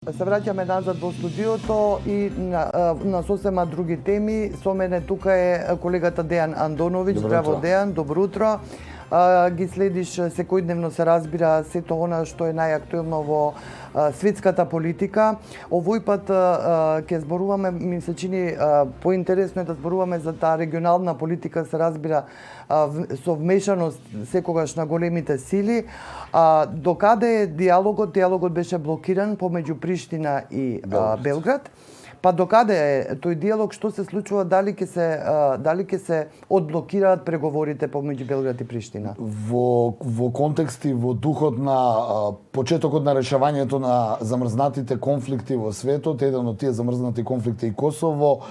Се враќаме назад во студиото и на сосема други теми. Со мене тука е колегата Дејан Андоновиќ. Здраво, Дејан, добро утро. Ги следиш секојдневно, се разбира, сето она што е најактуелно во светската политика. Овој пат ќе зборуваме, ми се чини поинтересно е да зборуваме за таа регионална политика, се разбира, со вмешаност секогаш на големите сили. Докаде е диалогот? Диалогот беше блокиран помеѓу Приштина и Белград. Па докаде е тој диалог, што се случува, дали ќе се одблокираат преговорите помеѓу Белград и Приштина? Во контекст и во духот на почетокот на решавањето на замрзнатите конфликти во светот, еден од тие замрзнати конфликти и Косово,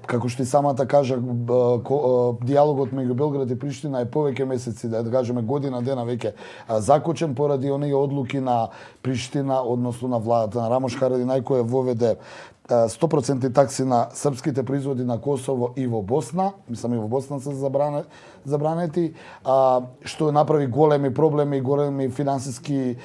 како што и самата кажа, диалогот меѓу Белград и Приштина е повеќе месеци, да кажеме година дена веќе закочен поради оние одлуки на Приштина, односно на владата на Рамош Харадинај, која воведе 100% такси на српските производи на Косово и во Босна, мислам и во Босна се забранети, што направи големи проблеми и големи финансиски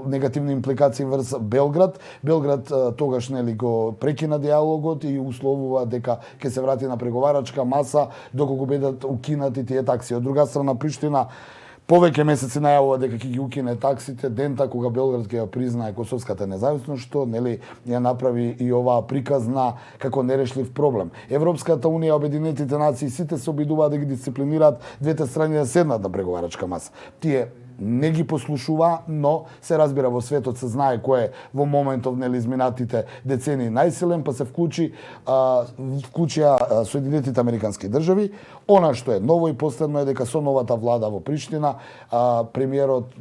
негативни импликации врз Белград. Белград тогаш нели го прекина диалогот и условува дека ќе се врати на преговарачка маса доколку бидат укинати тие такси. Од друга страна, Приштина повеќе месеци најавува дека ќе ги укине таксите дента кога Белград ќе ја признае косовската независност, што нели ја направи и оваа приказна како нерешлив проблем. Европската унија, Обединетите нации, сите се обидуваат да ги дисциплинираат двете страни да седнат на преговарачка маса. Тие не ги послушува, но се разбира во светот се знае кој е во моментов нели изминатите децении најсилен, па се вклучија Соединетите Американски држави. Она што е ново и последно е дека со новата влада во Приштина, премиерот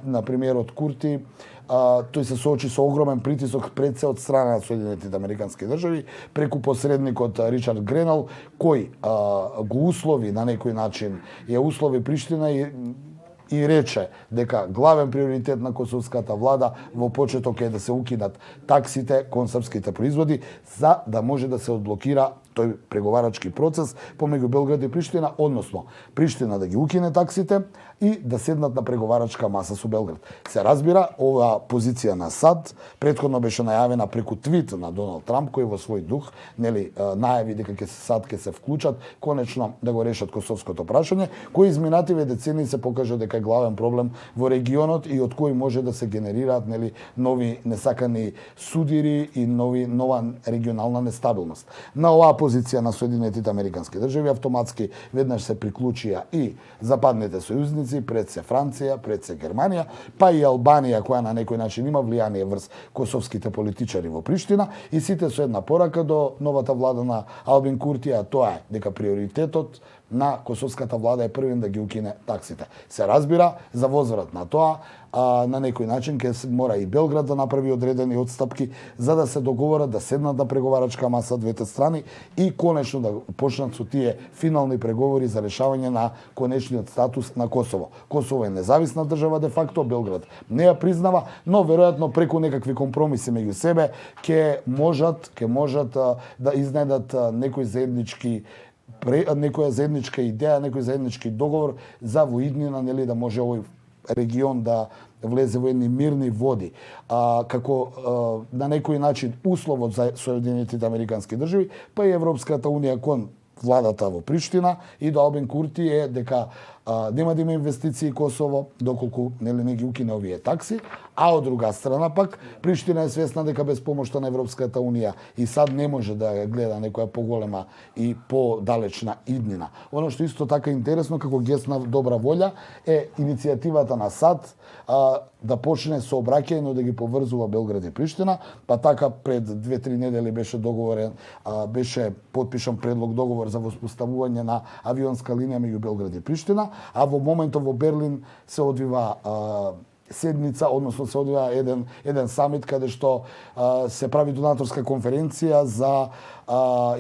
на премиерот Курти, тој се соочи со огромен притисок пред се од страна на Соединетите Американски држави преку посредникот Ричард Гренел, кој го услови на некој начин, ја услови Приштина и рече дека главен приоритет на косовската влада во почеток е да се укинат таксите кон српските производи за да може да се одблокира тој преговарачки процес помеѓу Белград и Приштина, односно Приштина да ги укине таксите и да седнат на преговарачка маса со Белград. Се разбира, оваа позиција на САД претходно беше најавена преку твит на Доналд Трамп, кој во свој дух нели најави дека САД ќе се вклучат конечно да го решат косовското прашање, кој изминативе децении се покажа дека е главен проблем во регионот и од кој може да се генерираат нели нови несакани судири и нова регионална нестабилност. На оваа позиција на Соединетите Американски држави автоматски веднаш се приклучија и западните сојузници, пред се Франција, пред се Германија, па и Албанија, која на некој начин има влијание врз косовските политичари во Приштина, и сите со една порака до новата влада на Албин Курти, а тоа е дека приоритетот на косовската влада е првен да ги укине таксите. Се разбира, за возврат на тоа, на некој начин ќе мора и Белград да направи одредени отстапки за да се договорат да седнат на преговарачка маса двете страни и конечно да почнат со тие финални преговори за решавање на конечниот статус на Косово. Косово е независна држава де факто, Белград не ја признава, но веројатно преку некакви компромиси меѓу себе ќе можат да изнедат некоја заедничка идеја, некој заеднички договор за во иднина, нели, да може овој регион да влезе во едни мирни води. Како на некој начин условот за Соединетите Американски држави, па и Европската унија кон владата во Приштина и до Албин Курти е дека нема да има инвестиции Косово доколку нели не ги укине овие такси, а од друга страна пак Приштина е свесна дека без помошта на Европската унија и САД не може да гледа некоја поголема и подалечна иднина. Оно што исто така интересно како гест на добра волја е иницијативата на САД да почне сообраќање да ги поврзува Белград и Приштина, па така пред 2-3 недели беше потпишан предлог договор за воспоставување на авионска линија меѓу Белград и Приштина, а во моментот во Берлин се одвива седница, односно се одвива еден самит каде што се прави донаторска конференција за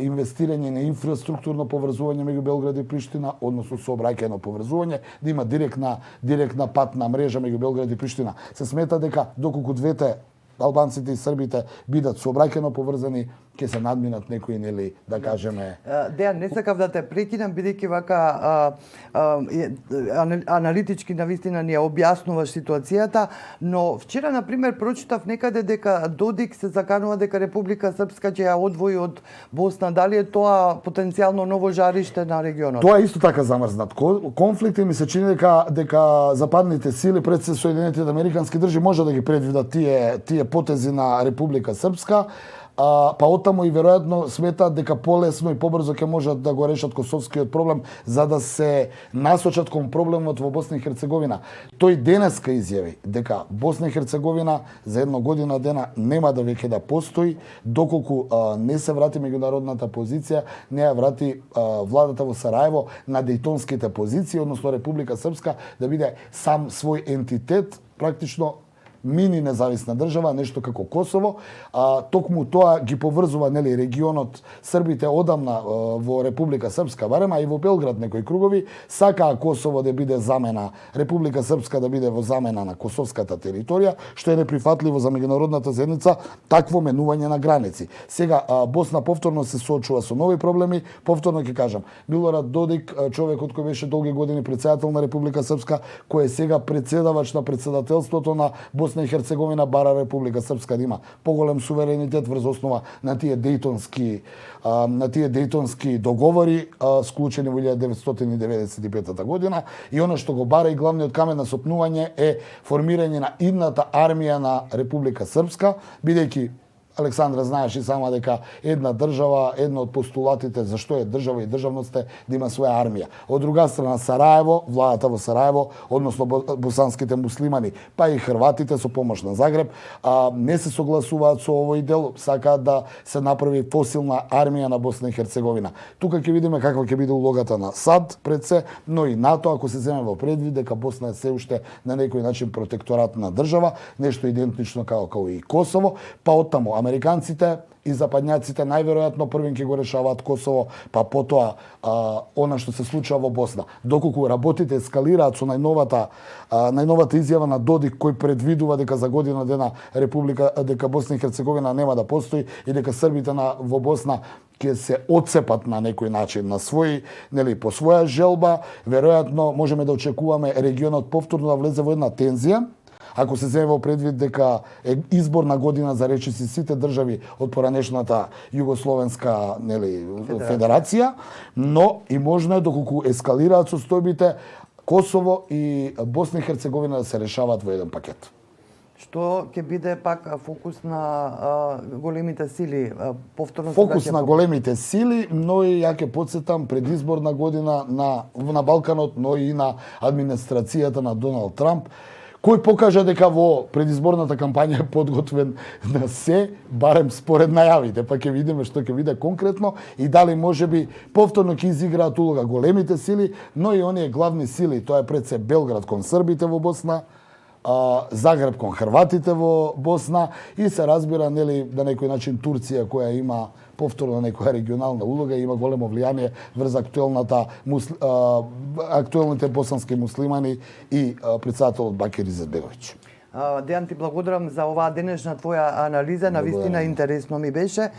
инвестирање на инфраструктурно поврзување меѓу Белград и Приштина, односно сообраќајно поврзување, да има директна патна мрежа меѓу Белград и Приштина. Се смета дека доколку двете албанците и србите бидат сообраќајно поврзани, ќе се надминат некои, нели, да кажеме. Дејан, не сакав да те прекинам, бидејќи вака аналитички навистина ни ја објаснуваш ситуацијата, но вчера, например, прочитав некаде дека Додик се заканува дека Република Српска ќе ја одвои од Босна. Дали е тоа потенцијално ново жариште на регионот? Тоа е исто така замрзнат конфликт и ми се чини дека западните сили пред се Соединетите американски држави може да ги предвидат тие потези на Република Српска. Па оттаму и веројатно сметаат дека полесно и побрзо ќе можат да го решат косовскиот проблем за да се насочат кон проблемот во Босна и Херцеговина. Тој денеска изјави дека Босна и Херцеговина за една година дена нема да веќе да постои доколку не се врати меѓународната позиција, не ја врати владата во Сараево на дејтонските позиции, односно Република Српска да биде сам свој ентитет, практично мини независна држава, нешто како Косово. Токму тоа ги поврзува, нели, регионот, србите одамна во Република Српска барема и во Белград некои кругови сакаа Косово да биде замена, Република Српска да биде во замена на косовската територија, што е неприфатливо за меѓународната заедница, такво менување на граници. Сега Босна повторно се соочува со нови проблеми, повторно ќе кажам, Милорад Додик, човекот кој беше долги години председател на Република Српска, кој е сега председавач на председателството на Босна и Херцеговина, бара Република Српска да има поголем суверенитет врз основа на тие дејтонски договори склучени во 1995 година, и она што го бара и главниот камен на сопнување е формирање на идната армија на Република Српска, бидејќи Александра знаеш и сама дека една држава, едно од постулатите за што е држава и државност е да има своја армија. Од друга страна Сараево, владата во Сараево, односно босанските муслимани, па и хрватите со помош на Загреб, не се согласуваат со овој дел, сакаат да се направи фосилна армија на Босна и Херцеговина. Тука ќе видиме каква ќе биде улогата на САД пред се, но и НАТО, ако се земе во предвид дека Босна е се уште на некој начин протекторат на држава, нешто идентично како и Косово, па оттаму американците и западњаците најверојатно првен ќе го решаваат Косово, па потоа она што се случува во Босна. Доколку работите ескалираат со најновата изјава на Додик кој предвидува дека за година дена дека Босна и Херцеговина нема да постои и дека србите во Босна ќе се отцепат на некој начин на по своја желба, веројатно можеме да очекуваме регионот повторно да влезе во една тензија. Ако се земе во предвид дека е изборна година за речиси сите држави од поранешната Југословенска федерација, но и можно е доколку ескалираат состојбите Косово и Босна и Херцеговина да се решаваат во еден пакет. Што ќе биде пак фокус на големите сили? Фокус на големите сили, но и ја ќе потсетам предизборна година на Балканот, но и на администрацијата на Доналд Трамп, кој покажа дека во предизборната кампања е подготвен на се, барем според најавите, па ќе видиме што ќе биде конкретно и дали можеби повторно ќе изиграат улога големите сили, но и оние главни сили, тоа е пред се Белград кон србите во Босна, Загреб кон хрватите во Босна и се разбира, нели, на некој начин Турција која има повторно некоја регионална улога и има големо влијание врз актуелните босански муслимани и председателот Бакир Изетбеговиќ. Дејан, ти благодарам за оваа денешна твоја анализа, навистина интересно ми беше.